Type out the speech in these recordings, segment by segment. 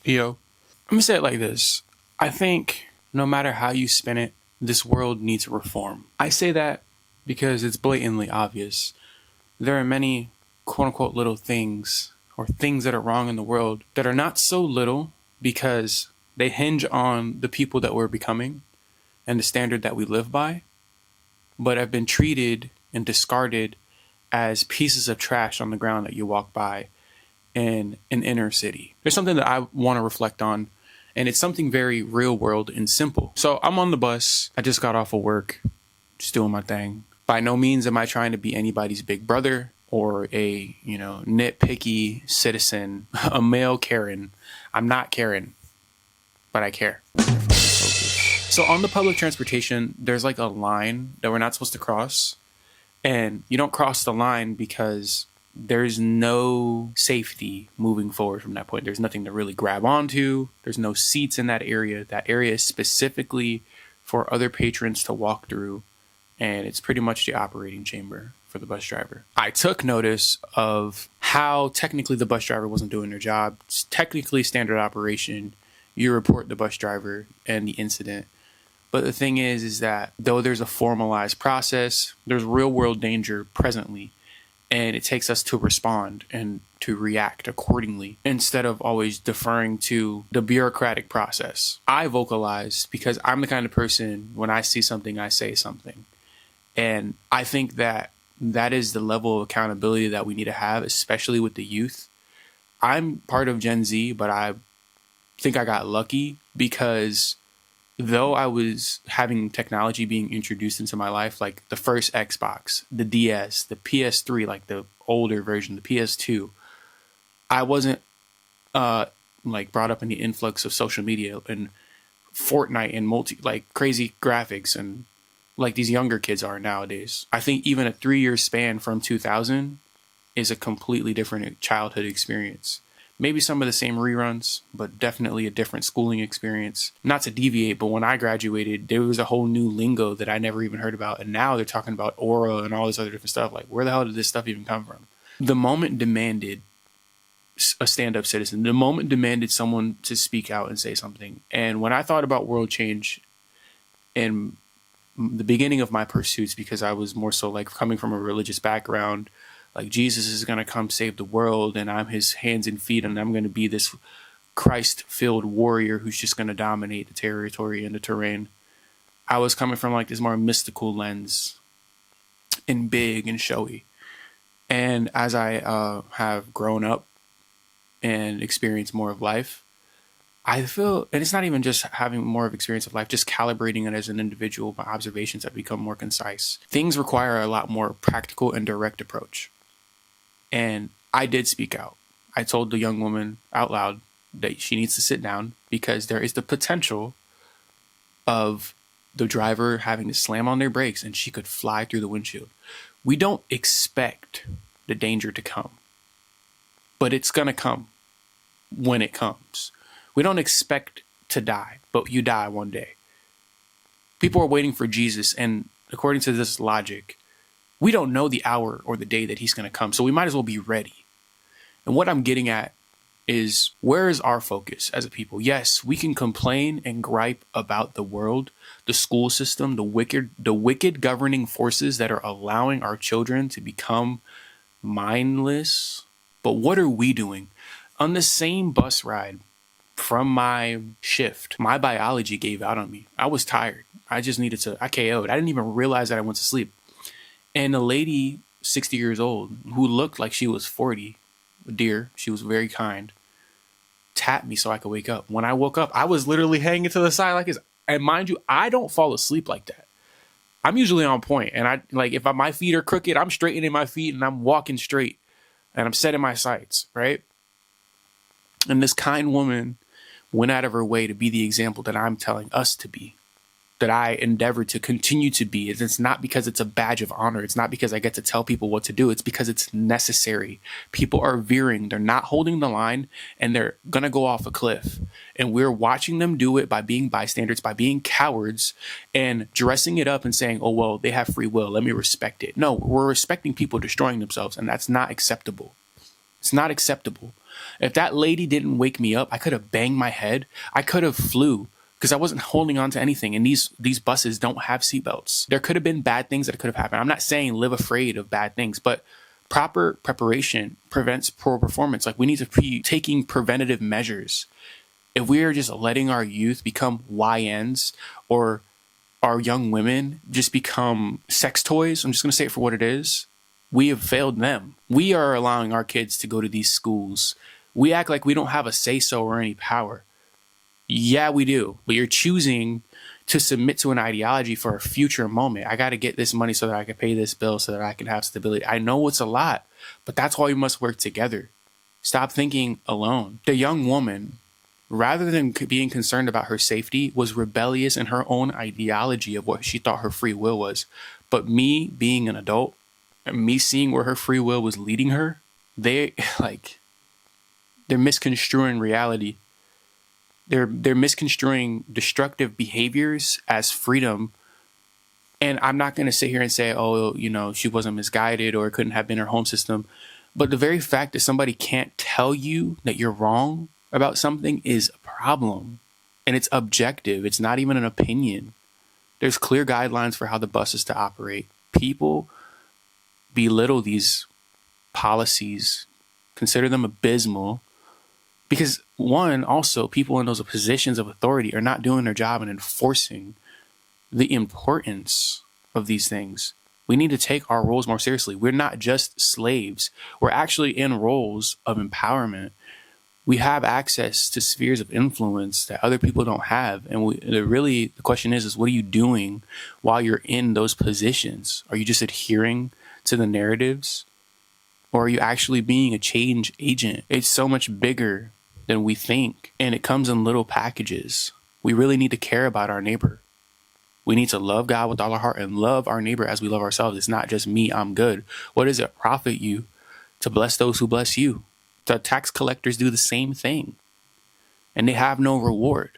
Yo, let me say it like this. I think no matter how you spin it, this world needs reform. I say that because it's blatantly obvious. There are many quote unquote little things or things that are wrong in the world that are not so little because they hinge on the people that we're becoming and the standard that we live by, but have been treated and discarded as pieces of trash on the ground that you walk by in an inner city. There's something that I want to reflect on, and it's something very real world and simple. So I'm on the bus. I just got off of work, just doing my thing. By no means am I trying to be anybody's big brother or a, nitpicky citizen, a male Karen. I'm not Karen, but I care. So on the public transportation, there's like a line that we're not supposed to cross. And you don't cross the line because there's no safety moving forward from that point. There's nothing to really grab onto. There's no seats in that area. That area is specifically for other patrons to walk through. And it's pretty much the operating chamber for the bus driver. I took notice of how technically the bus driver wasn't doing their job. It's technically standard operation. You report the bus driver and the incident. But the thing is that though there's a formalized process, there's real world danger presently. And it takes us to respond and to react accordingly instead of always deferring to the bureaucratic process. I vocalize because I'm the kind of person, when I see something, I say something. And I think that that is the level of accountability that we need to have, especially with the youth. I'm part of Gen Z, but I think I got lucky because though I was having technology being introduced into my life, like the first Xbox, the DS, the PS3, like the older version, the PS2, I wasn't brought up in the influx of social media and Fortnite and crazy graphics and like these younger kids are nowadays. I think even a 3-year span from 2000 is a completely different childhood experience. Maybe some of the same reruns, but definitely a different schooling experience. Not to deviate, but when I graduated, there was a whole new lingo that I never even heard about. And now they're talking about aura and all this other different stuff. Like, where the hell did this stuff even come from? The moment demanded a stand-up citizen. The moment demanded someone to speak out and say something. And when I thought about world change in the beginning of my pursuits, because I was more so like coming from a religious background, like Jesus is going to come save the world and I'm his hands and feet and I'm going to be this Christ-filled warrior who's just going to dominate the territory and the terrain. I was coming from like this more mystical lens and big and showy. And as I have grown up and experienced more of life, I feel, and it's not even just having more of experience of life, just calibrating it as an individual, my observations have become more concise. Things require a lot more practical and direct approach. And I did speak out. I told the young woman out loud that she needs to sit down because there is the potential of the driver having to slam on their brakes and she could fly through the windshield. We don't expect the danger to come, but it's going to come when it comes. We don't expect to die, but you die one day. People are waiting for Jesus, and according to this logic, we don't know the hour or the day that he's going to come, so we might as well be ready. And what I'm getting at is, where is our focus as a people? Yes, we can complain and gripe about the world, the school system, the wicked governing forces that are allowing our children to become mindless. But what are we doing? On the same bus ride from my shift, my biology gave out on me. I was tired. I KO'd. I didn't even realize that I went to sleep. And a lady, 60 years old, who looked like she was 40, dear, she was very kind, tapped me so I could wake up. When I woke up, I was literally hanging to the side like this. And mind you, I don't fall asleep like that. I'm usually on point. And if my feet are crooked, I'm straightening my feet and I'm walking straight. And I'm setting my sights, right? And this kind woman went out of her way to be the example that I'm telling us to be, that I endeavor to continue to be. It's not because it's a badge of honor. It's not because I get to tell people what to do. It's because it's necessary. People are veering. They're not holding the line and they're going to go off a cliff. And we're watching them do it by being bystanders, by being cowards and dressing it up and saying, oh, well, they have free will. Let me respect it. No, we're respecting people destroying themselves, and that's not acceptable. It's not acceptable. If that lady didn't wake me up, I could have banged my head. I could have flew because I wasn't holding on to anything. And these buses don't have seatbelts. There could have been bad things that could have happened. I'm not saying live afraid of bad things, but proper preparation prevents poor performance. Like, we need to be taking preventative measures. If we are just letting our youth become YNs, or our young women just become sex toys, I'm just going to say it for what it is, we have failed them. We are allowing our kids to go to these schools. We act like we don't have a say-so or any power. Yeah, we do. But you're choosing to submit to an ideology for a future moment. I got to get this money so that I can pay this bill, so that I can have stability. I know it's a lot, but that's why we must work together. Stop thinking alone. The young woman, rather than being concerned about her safety, was rebellious in her own ideology of what she thought her free will was. But me being an adult, and me seeing where her free will was leading her, they're misconstruing reality. They're misconstruing destructive behaviors as freedom. And I'm not going to sit here and say, oh, she wasn't misguided, or it couldn't have been her home system. But the very fact that somebody can't tell you that you're wrong about something is a problem. And it's objective. It's not even an opinion. There's clear guidelines for how the bus is to operate. People belittle these policies, consider them abysmal, because also people in those positions of authority are not doing their job and enforcing the importance of these things. We need to take our roles more seriously. We're not just slaves. We're actually in roles of empowerment. We have access to spheres of influence that other people don't have. And the question is what are you doing while you're in those positions? Are you just adhering to the narratives, or are you actually being a change agent? It's so much bigger than we think, and it comes in little packages. We really need to care about our neighbor. We need to love God with all our heart and love our neighbor as we love ourselves. It's not just me, I'm good. What does it profit you to bless those who bless you? The tax collectors do the same thing, and they have no reward.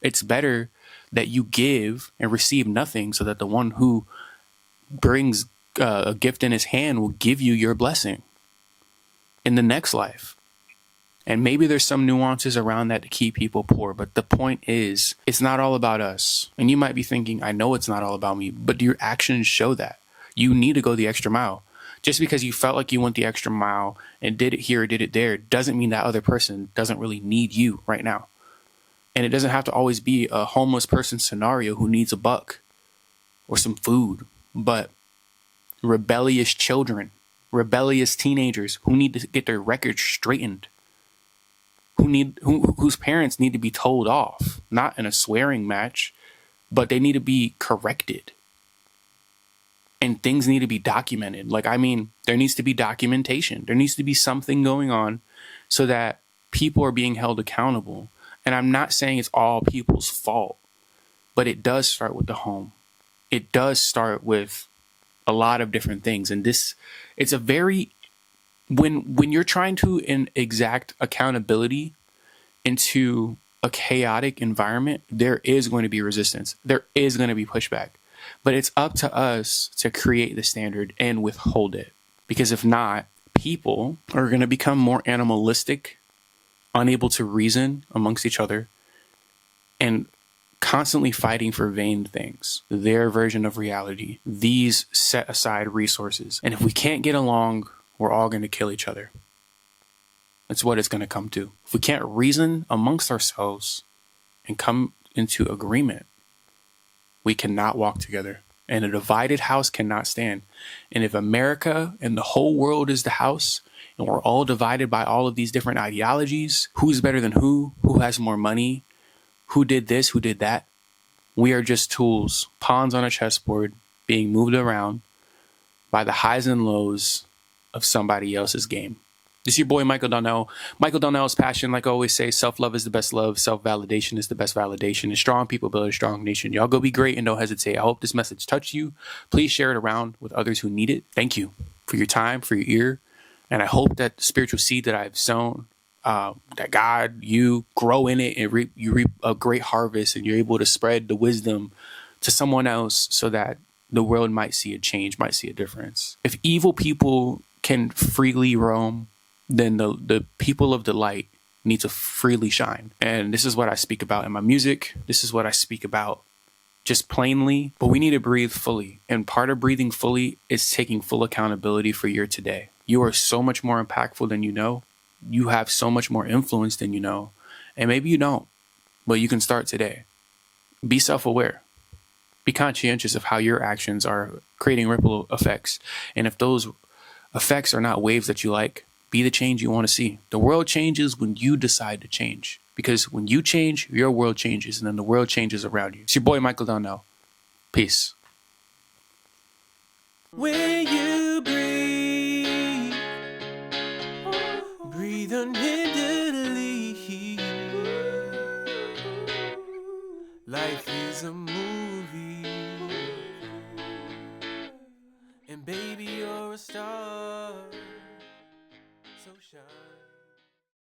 It's better that you give and receive nothing, so that the one who brings a gift in his hand will give you your blessing in the next life. And maybe there's some nuances around that to keep people poor, but the point is, it's not all about us. And you might be thinking, I know it's not all about me, but your actions show that. You need to go the extra mile. Just because you felt like you went the extra mile and did it here or did it there doesn't mean that other person doesn't really need you right now. And it doesn't have to always be a homeless person scenario who needs a buck or some food, but rebellious children, rebellious teenagers who need to get their records straightened, whose parents need to be told off, not in a swearing match, but they need to be corrected. And things need to be documented. There needs to be documentation. There needs to be something going on so that people are being held accountable. And I'm not saying it's all people's fault, but it does start with the home. It does start with a lot of different things. And it's a very, when you're trying to exact accountability into a chaotic environment, there is going to be resistance. There is going to be pushback. But it's up to us to create the standard and withhold it. Because if not, people are going to become more animalistic, unable to reason amongst each other, and constantly fighting for vain things, their version of reality, these set aside resources. And if we can't get along, we're all going to kill each other. That's what it's going to come to. If we can't reason amongst ourselves and come into agreement, we cannot walk together. And a divided house cannot stand. And if America and the whole world is the house, and we're all divided by all of these different ideologies, who's better than who has more money, who did this, who did that, we are just tools, pawns on a chessboard, being moved around by the highs and lows of somebody else's game. This is your boy, Michael Donniell. Michael Donnell's passion, like I always say, self-love is the best love. Self-validation is the best validation. And strong people build a strong nation. Y'all go be great and don't hesitate. I hope this message touched you. Please share it around with others who need it. Thank you for your time, for your ear. And I hope that the spiritual seed that I've sown, that God, you grow in it and you reap a great harvest, and you're able to spread the wisdom to someone else so that the world might see a change, might see a difference. If evil people can freely roam, then the people of the light need to freely shine. And this is what I speak about in my music. This is what I speak about just plainly. But we need to breathe fully. And part of breathing fully is taking full accountability for your today. You are so much more impactful than you know. You have so much more influence than you know. And maybe you don't, but you can start today. Be self-aware. Be conscientious of how your actions are creating ripple effects. And if those effects are not waves that you like, be the change you want to see. The world changes when you decide to change. Because when you change, your world changes, and then the world changes around you. It's your boy, Michael Donniell. Peace. When you breathe, breathe unhinderedly. Life is a movie.